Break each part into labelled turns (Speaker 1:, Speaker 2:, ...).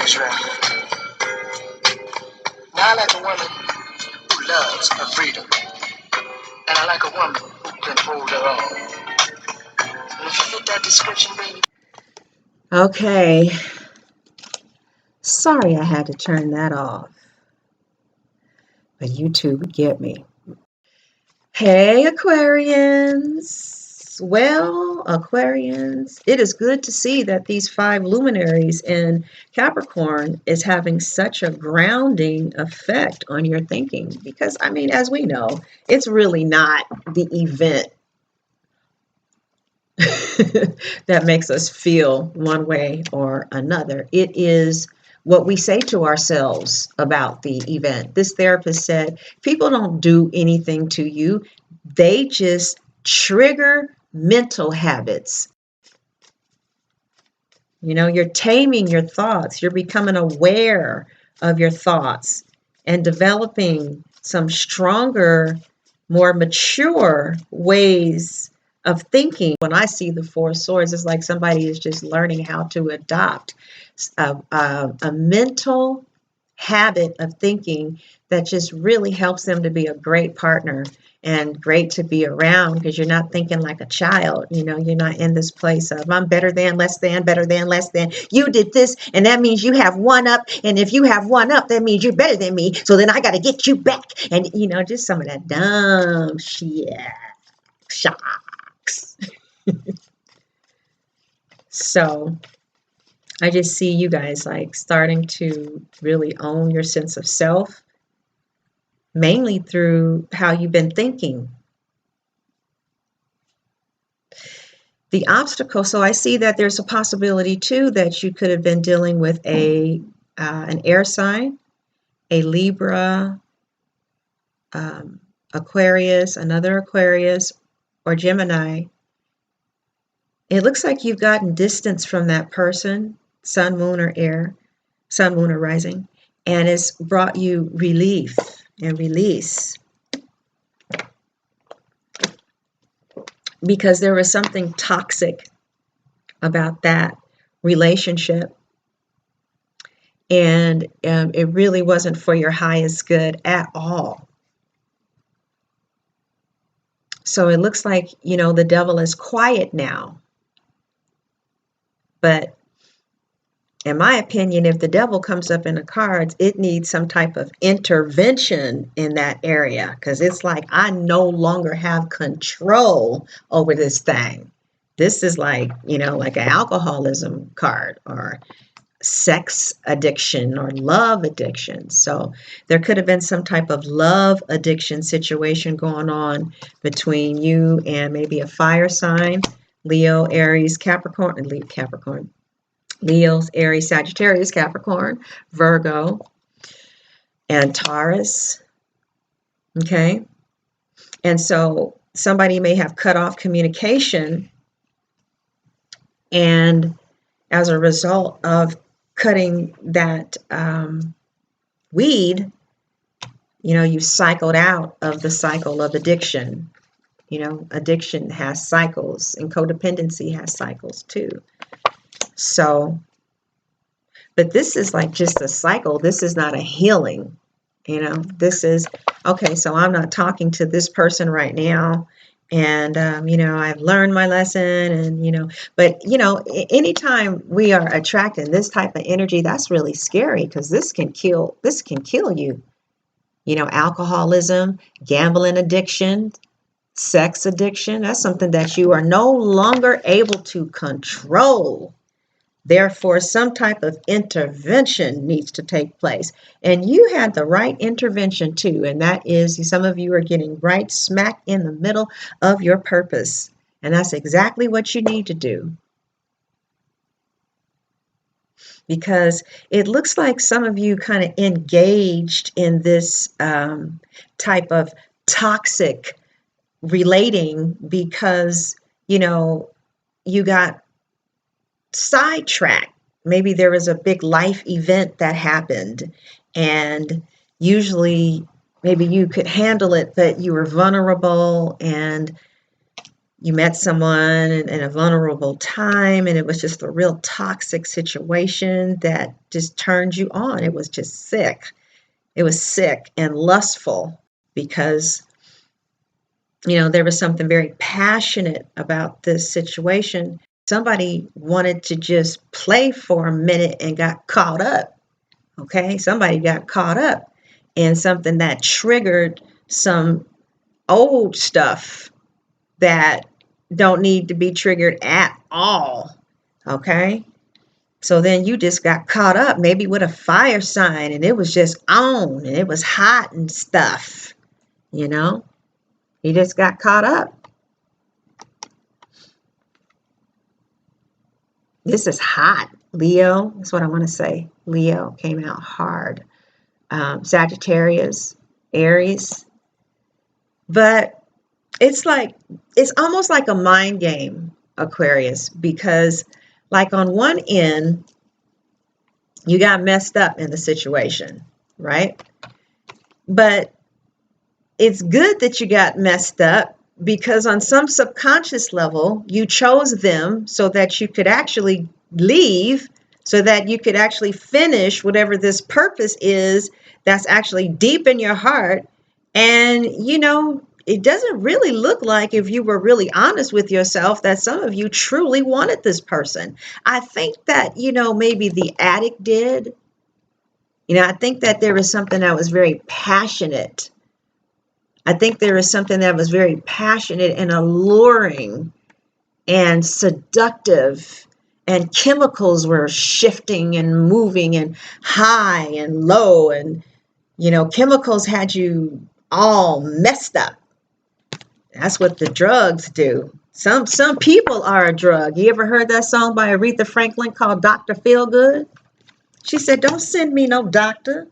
Speaker 1: is right. Now I like a woman who loves her freedom. And I like a woman who can hold her own. And if you fit that description, baby. Okay. Sorry I had to turn that off. But YouTube would get me. Hey, Aquarians. Well, Aquarians, it is good to see that these 5 luminaries in Capricorn is having such a grounding effect on your thinking. Because, I mean, as we know, it's really not the event that makes us feel one way or another. It is what we say to ourselves about the event. This therapist said, people don't do anything to you. They just trigger mental habits. You know, you're taming your thoughts. You're becoming aware of your thoughts and developing some stronger, more mature ways of thinking. When I see the 4 swords, it's like somebody is just learning how to adopt a mental habit of thinking that just really helps them to be a great partner and great to be around, because you're not thinking like a child. You know, you're not in this place of I'm better than, less than, better than, less than. You did this, and that means you have one up. And if you have one up, that means you're better than me. So then I got to get you back. And, you know, just some of that dumb shit. Shocks. So I just see you guys like starting to really own your sense of self, mainly through how you've been thinking. The obstacle, so I see that there's a possibility too that you could have been dealing with an air sign, a Libra, Aquarius, another Aquarius, or Gemini. It looks like you've gotten distance from that person, sun, moon, or air, sun, moon, or rising, and it's brought you relief and release. Because there was something toxic about that relationship. And it really wasn't for your highest good at all. So it looks like, you know, the devil is quiet now. But in my opinion, if the devil comes up in the cards, it needs some type of intervention in that area, because it's like I no longer have control over this thing. This is like, you know, like an alcoholism card or sex addiction or love addiction. So there could have been some type of love addiction situation going on between you and maybe a fire sign, Leo, Aries, Capricorn, Leo's, Aries, Sagittarius, Capricorn, Virgo, and Taurus. Okay. And so somebody may have cut off communication, and as a result of cutting that weed, you know, you cycled out of the cycle of addiction. You know, addiction has cycles, and codependency has cycles too. So, but this is like just a cycle. This is not a healing. You know, this is, okay, so I'm not talking to this person right now. And, you know, I've learned my lesson and, you know, but, you know, anytime we are attracting this type of energy, that's really scary, because this can kill you. You know, alcoholism, gambling addiction, sex addiction, that's something that you are no longer able to control. Therefore, some type of intervention needs to take place. And you had the right intervention too. And that is, some of you are getting right smack in the middle of your purpose. And that's exactly what you need to do. Because it looks like some of you kind of engaged in this type of toxic relating because, you know, you got sidetracked. Maybe there was a big life event that happened, and usually maybe you could handle it, but you were vulnerable, and you met someone in a vulnerable time, and it was just a real toxic situation that just turned you on. It was just sick. It was sick and lustful because, there was something very passionate about this situation. Somebody wanted to just play for a minute and got caught up. Okay, somebody got caught up in something that triggered some old stuff that don't need to be triggered at all. Okay, so then you just got caught up maybe with a fire sign, and it was just on and it was hot and stuff. You just got caught up. This is hot. Leo, that's what I want to say. Leo came out hard. Sagittarius, Aries. But it's almost like a mind game, Aquarius, because like on one end, you got messed up in the situation, right? But it's good that you got messed up, because on some subconscious level, you chose them so that you could actually leave, so that you could actually finish whatever this purpose is that's actually deep in your heart. And, it doesn't really look like, if you were really honest with yourself, that some of you truly wanted this person. I think that, maybe the addict did. I think that there was something that was very passionate. I think there is something that was very passionate and alluring and seductive, and chemicals were shifting and moving and high and low, and chemicals had you all messed up. That's what the drugs do. Some people are a drug. You ever heard that song by Aretha Franklin called Dr. Feelgood? She said, "Don't send me no doctor.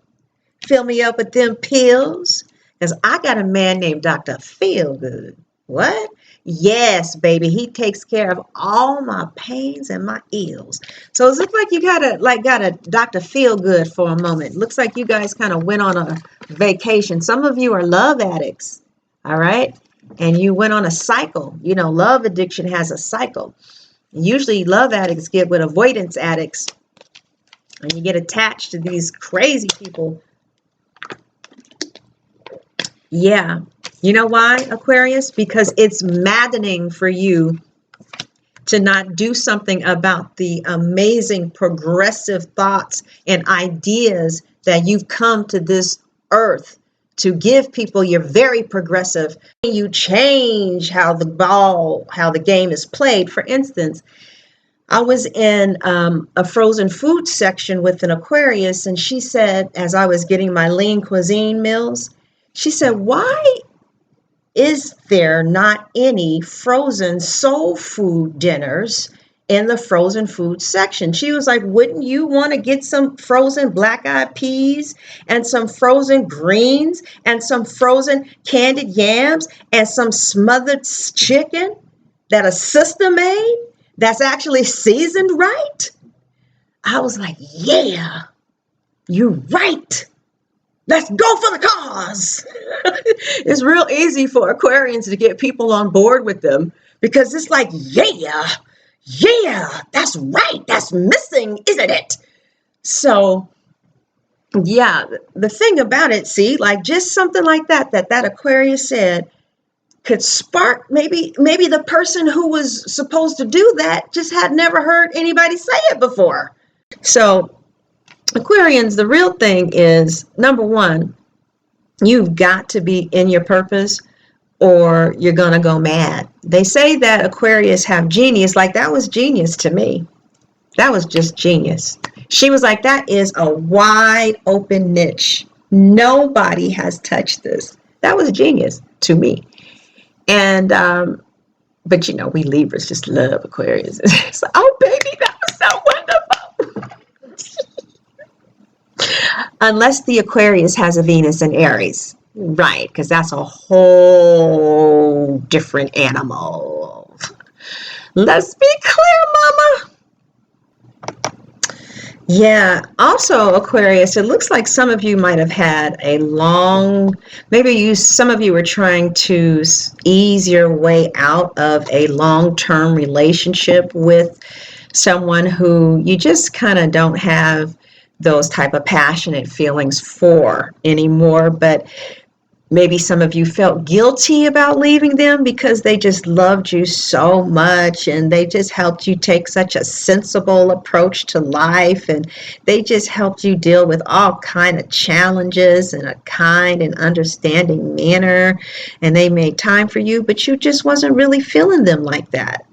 Speaker 1: Fill me up with them pills, because I got a man named Dr. Feelgood." What? Yes, baby. He takes care of all my pains and my ills. So it looks like you got a Dr. Feelgood for a moment. Looks like you guys kind of went on a vacation. Some of you are love addicts. All right. And you went on a cycle. Love addiction has a cycle. Usually love addicts get with avoidance addicts, and you get attached to these crazy people. Yeah. You know why, Aquarius? Because it's maddening for you to not do something about the amazing progressive thoughts and ideas that you've come to this earth to give people. You're very progressive. You change how the game is played. For instance, I was in a frozen food section with an Aquarius, and she said, as I was getting my lean cuisine meals, she said, "Why is there not any frozen soul food dinners in the frozen food section?" She was like, "Wouldn't you want to get some frozen black-eyed peas and some frozen greens and some frozen candied yams and some smothered chicken that a sister made that's actually seasoned right?" I was like, "Yeah, you're right. Let's go for the cause." It's real easy for Aquarians to get people on board with them, because it's like, yeah, that's right. That's missing, isn't it? So, yeah, the thing about it, see, like just something like that Aquarius said could spark maybe the person who was supposed to do that just had never heard anybody say it before. So, Aquarians, the real thing is, number one, you've got to be in your purpose or you're going to go mad. They say that Aquarius have genius. Like, that was genius to me. That was just genius. She was like, that is a wide open niche. Nobody has touched this. That was genius to me. And, but we Libras just love Aquarius. It's like, oh, baby, that was so wonderful. Unless the Aquarius has a Venus in Aries. Right, because that's a whole different animal. Let's be clear, mama. Yeah. Also, Aquarius, it looks like some of you might have had a long, maybe some of you were trying to ease your way out of a long-term relationship with someone who you just kind of don't have those type of passionate feelings for anymore. But maybe some of you felt guilty about leaving them because they just loved you so much and they just helped you take such a sensible approach to life, and they just helped you deal with all kind of challenges in a kind and understanding manner, and they made time for you, but you just wasn't really feeling them like that,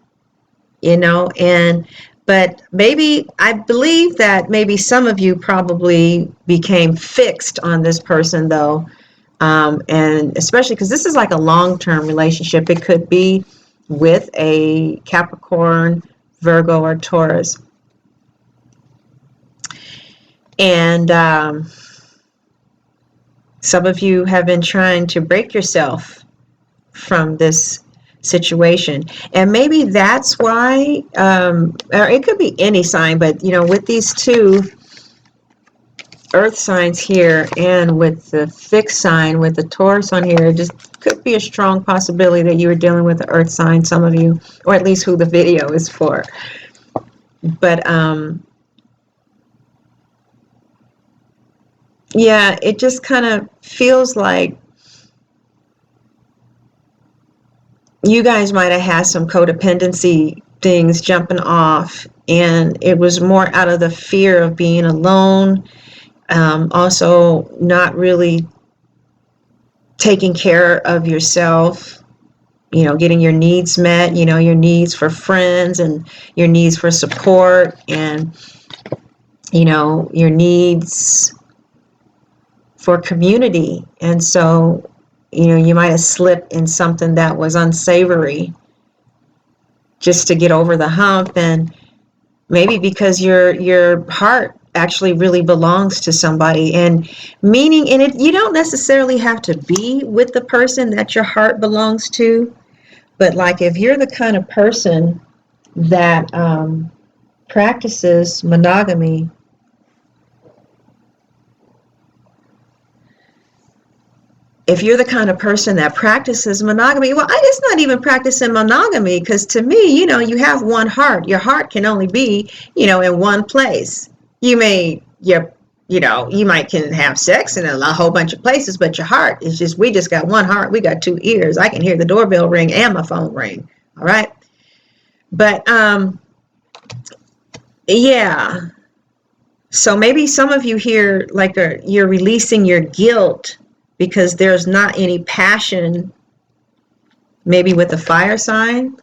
Speaker 1: you know. And but maybe I believe that maybe some of you probably became fixed on this person though, and especially because this is like a long-term relationship. It could be with a Capricorn, Virgo, or Taurus. And some of you have been trying to break yourself from this situation. And maybe that's why, or it could be any sign, but you know, with these two earth signs here and with the fixed sign with the Taurus on here, it just could be a strong possibility that you were dealing with the earth sign, some of you, or at least who the video is for. But yeah, it just kind of feels like you guys might have had some codependency things jumping off, and it was more out of the fear of being alone, also not really taking care of yourself, you know, getting your needs met, you know, your needs for friends and your needs for support, and you know, your needs for community. And so, you know, you might have slipped in something that was unsavory just to get over the hump. And maybe because your heart actually really belongs to somebody, and meaning in it, you don't necessarily have to be with the person that your heart belongs to, but like if you're the kind of person that practices monogamy, if you're the kind of person that practices monogamy, well, it's not even practicing monogamy, because to me, you know, you have one heart. Your heart can only be, you know, in one place. You may, you know, you might can have sex in a whole bunch of places, but your heart is just, we just got one heart. We got two ears. I can hear the doorbell ring and my phone ring. All right. But, yeah. So maybe some of you here, like, you're releasing your guilt because there's not any passion, maybe with the fire sign,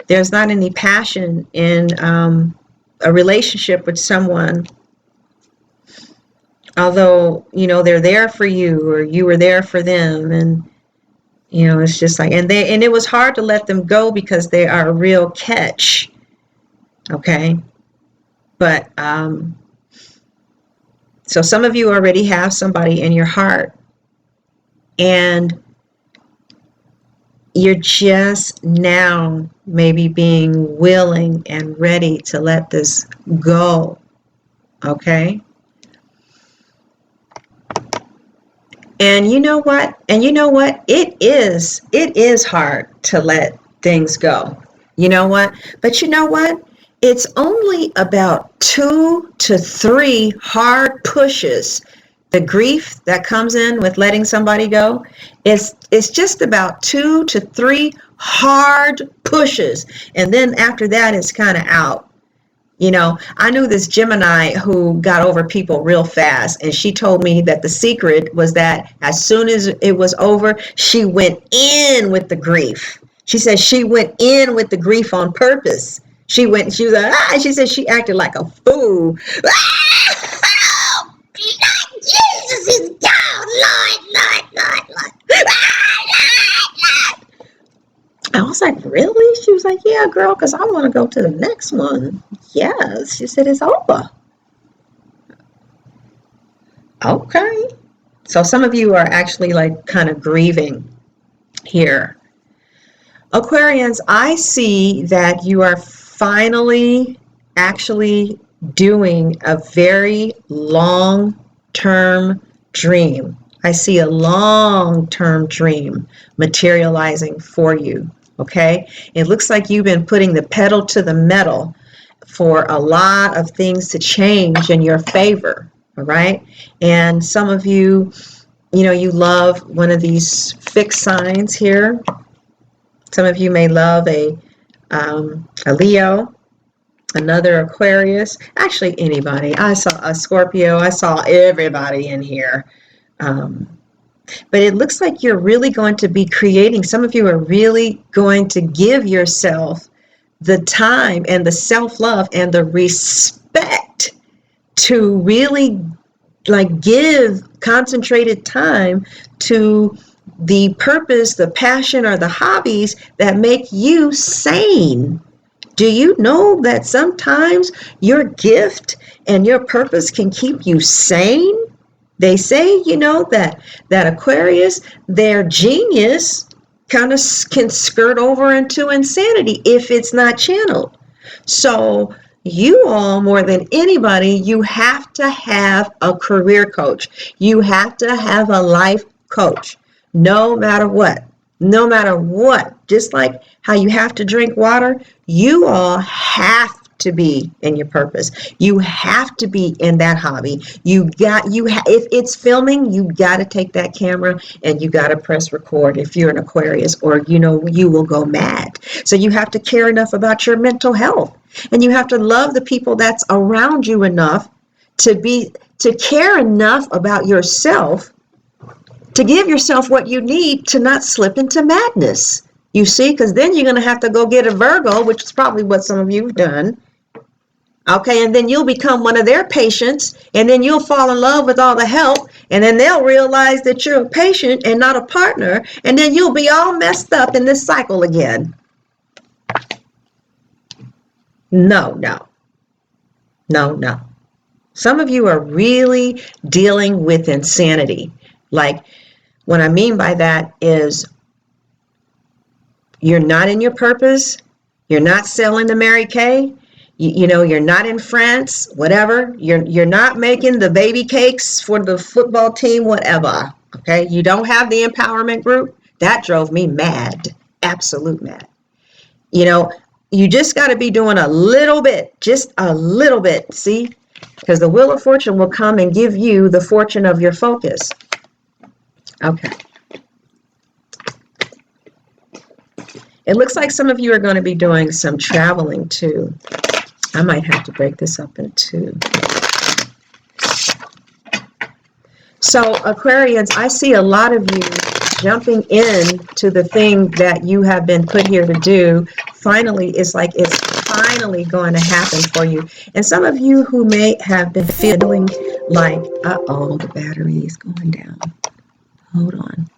Speaker 1: there's not any passion in a relationship with someone, although, you know, they're there for you or you were there for them. And, you know, it's just like, and it was hard to let them go because they are a real catch. Okay. But, so some of you already have somebody in your heart, and you're just now maybe being willing and ready to let this go. Okay? And you know what? It is hard to let things go. You know what? But you know what? It's only about 2 to 3 hard pushes. The grief that comes in with letting somebody go, it's just about 2 to 3 hard pushes. And then after that, it's kind of out. You know, I knew this Gemini who got over people real fast, and she told me that the secret was that as soon as it was over, she went in with the grief. She said she went in with the grief on purpose. She was like, she said she acted like a fool. Jesus is down, Lord. I was like, really? She was like, yeah, girl, because I want to go to the next one. Yes. She said, it's over. Okay. So some of you are actually like kind of grieving here. Aquarians, I see that you are finally actually doing a very long-term dream. I see a long-term dream materializing for you, okay? It looks like you've been putting the pedal to the metal for a lot of things to change in your favor, all right? And some of you, you know, you love one of these fixed signs here. Some of you may love a Leo, another Aquarius, actually anybody. I saw a Scorpio, I saw everybody in here. But it looks like you're really going to be creating, some of you are really going to give yourself the time and the self-love and the respect to really like give concentrated time to the purpose, the passion, or the hobbies that make you sane. Do you know that sometimes your gift and your purpose can keep you sane? They say, you know, that Aquarius, their genius kind of can skirt over into insanity if it's not channeled. So you all, more than anybody, you have to have a career coach. You have to have a life coach, no matter what. No matter what, just like how you have to drink water, you all have to be in your purpose. You have to be in that hobby. If it's filming, you got to take that camera and you got to press record if you're an Aquarius, or you know you will go mad. So you have to care enough about your mental health, and you have to love the people that's around you enough to care enough about yourself to give yourself what you need to not slip into madness. You see, because then you're going to have to go get a Virgo, which is probably what some of you have done. Okay, and then you'll become one of their patients, and then you'll fall in love with all the help, and then they'll realize that you're a patient and not a partner, and then you'll be all messed up in this cycle again. No. Some of you are really dealing with insanity. Like, what I mean by that is you're not in your purpose. You're not selling to Mary Kay. You know, you're not in France, whatever. You're not making the baby cakes for the football team, whatever. Okay. You don't have the empowerment group. That drove me mad. Absolute mad. You know, you just got to be doing a little bit, just a little bit. See, because the wheel of fortune will come and give you the fortune of your focus. Okay. It looks like some of you are going to be doing some traveling too. I might have to break this up in two. So Aquarians, I see a lot of you jumping in to the thing that you have been put here to do. Finally, it's like it's finally going to happen for you. And some of you who may have been feeling like, uh-oh, the battery is going down. Hold on.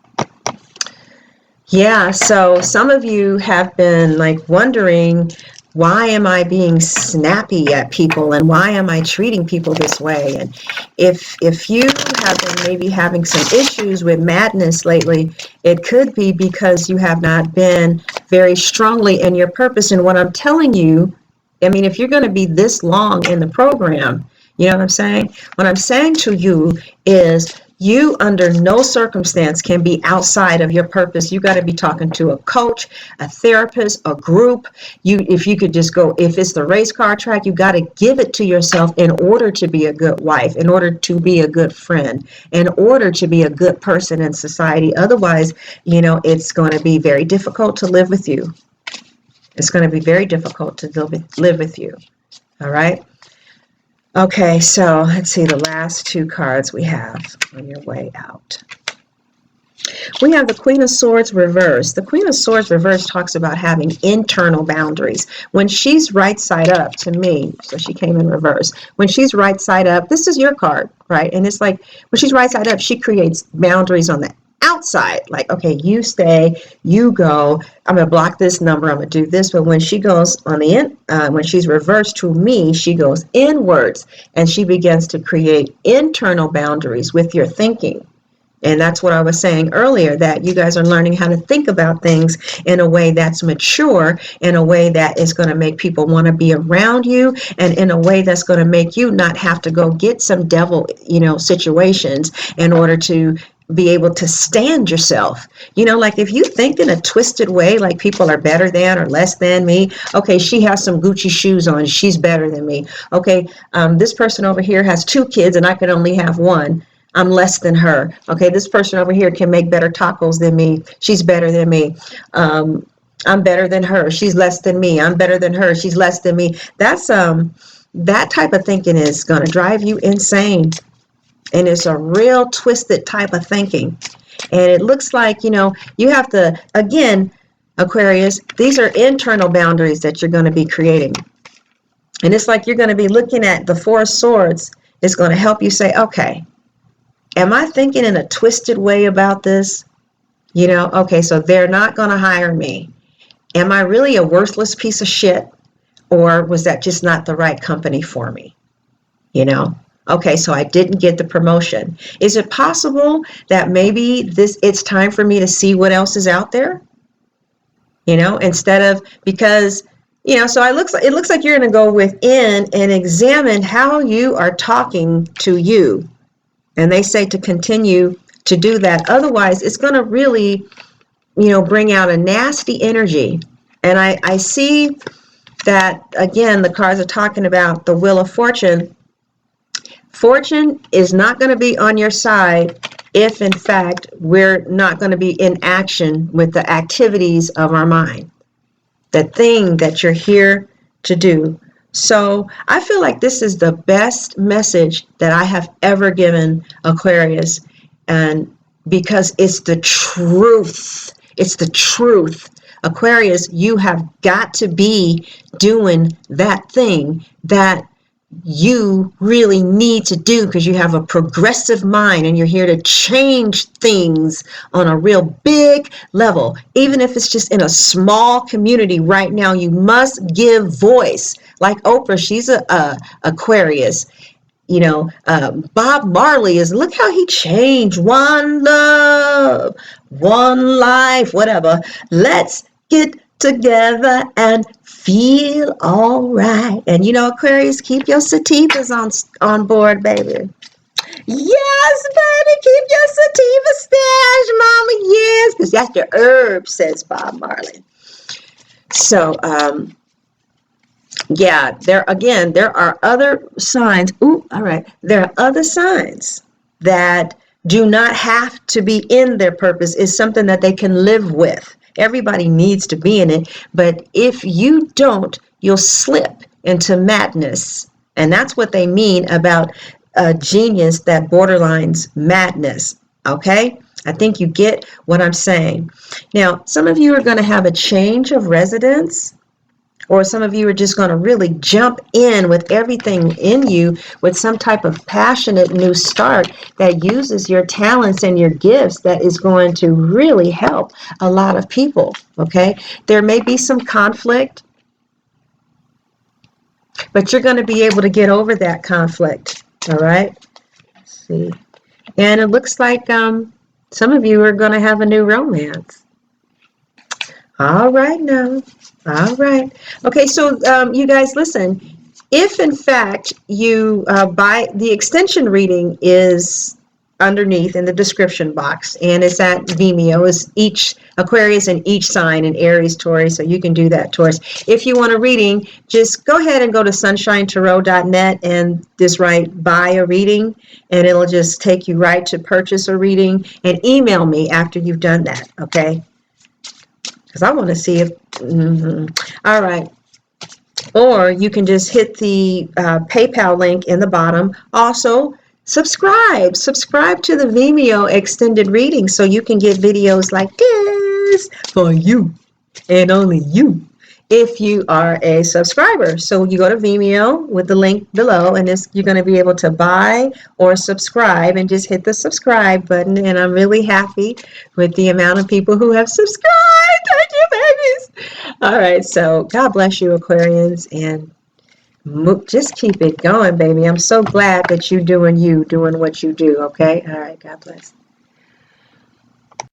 Speaker 1: Yeah, so some of you have been like wondering, why am I being snappy at people and why am I treating people this way? And if you have been maybe having some issues with madness lately, it could be because you have not been very strongly in your purpose. And what I'm telling you, I mean, if you're going to be this long in the program, you know what I'm saying? What I'm saying to you is, you under no circumstance can be outside of your purpose. You got to be talking to a coach, a therapist, a group. If you could just go, if it's the race car track, you got to give it to yourself in order to be a good wife, in order to be a good friend, in order to be a good person in society. Otherwise, you know, it's going to be very difficult to live with you. It's going to be very difficult to live with you. All right. Okay, so let's see the last two cards we have on your way out. We have the Queen of Swords reversed. The Queen of Swords reversed talks about having internal boundaries. When she's right side up to me, so she came in reverse. When she's right side up, this is your card, right? And it's like, when she's right side up, she creates boundaries on the outside. Like, okay, you stay, you go, I'm going to block this number, I'm going to do this. But when she goes on the end, when she's reversed to me, she goes inwards and she begins to create internal boundaries with your thinking. And that's what I was saying earlier, that you guys are learning how to think about things in a way that's mature, in a way that is going to make people want to be around you, and in a way that's going to make you not have to go get some devil, situations in order to be able to stand yourself. Like if you think in a twisted way, like people are better than or less than me. Okay, she has some Gucci shoes on, she's better than me. Okay, this person over here has 2 kids and I could only have 1. I'm less than her. Okay, this person over here can make better tacos than me. She's better than me. I'm better than her. She's less than me. I'm better than her. She's less than me. That's that type of thinking is going to drive you insane. And it's a real twisted type of thinking. And it looks like, you have to, again, Aquarius, these are internal boundaries that you're going to be creating. And it's like you're going to be looking at the 4 of Swords. It's going to help you say, okay, am I thinking in a twisted way about this? Okay, so they're not going to hire me. Am I really a worthless piece of shit? Or was that just not the right company for me? Okay, so I didn't get the promotion. Is it possible that maybe it's time for me to see what else is out there? Instead of, because, so it looks like you're going to go within and examine how you are talking to you. And they say to continue to do that. Otherwise, it's going to really, bring out a nasty energy. And I see that, again, the cards are talking about the Wheel of Fortune. Fortune is not going to be on your side if, in fact, we're not going to be in action with the activities of our mind. The thing that you're here to do. So I feel like this is the best message that I have ever given Aquarius, and because it's the truth. It's the truth. Aquarius, you have got to be doing that thing that you really need to do, because you have a progressive mind and you're here to change things on a real big level. Even if it's just in a small community right now, you must give voice. Like Oprah, she's a Aquarius. Bob Marley is, look how he changed. One love, one life, whatever. Let's get together and feel all right. And Aquarius, keep your sativas on board, baby. Yes, baby, keep your sativa stash, mama. Yes, because that's the herb, says Bob Marley. So, yeah, there are other signs. Ooh, all right. There are other signs that do not have to be in their purpose. It's something that they can live with. Everybody needs to be in it. But if you don't, you'll slip into madness. And that's what they mean about a genius that borderlines madness. Okay? I think you get what I'm saying. Now, some of you are going to have a change of residence. Or some of you are just going to really jump in with everything in you with some type of passionate new start that uses your talents and your gifts, that is going to really help a lot of people, okay? There may be some conflict, but you're going to be able to get over that conflict, all right? Let's see. And it looks like some of you are going to have a new romance. All right now. All right. Okay, so you guys, listen. If in fact you buy the extension reading, is underneath in the description box, and it's at Vimeo. Is each Aquarius and each sign, in Aries, Taurus, so you can do that, Taurus. If you want a reading, just go ahead and go to sunshinetarot.net and just write buy a reading, and it'll just take you right to purchase a reading, and email me after you've done that, okay? Because I want to see if, all right. Or you can just hit the PayPal link in the bottom. Also, subscribe to the Vimeo extended reading so you can get videos like this for you and only you if you are a subscriber. So you go to Vimeo with the link below, and you're going to be able to buy or subscribe, and just hit the subscribe button. And I'm really happy with the amount of people who have subscribed. Thank you, babies. All right, so God bless you, Aquarians, and just keep it going, baby. I'm so glad that you're doing what you do, okay? All right, God bless.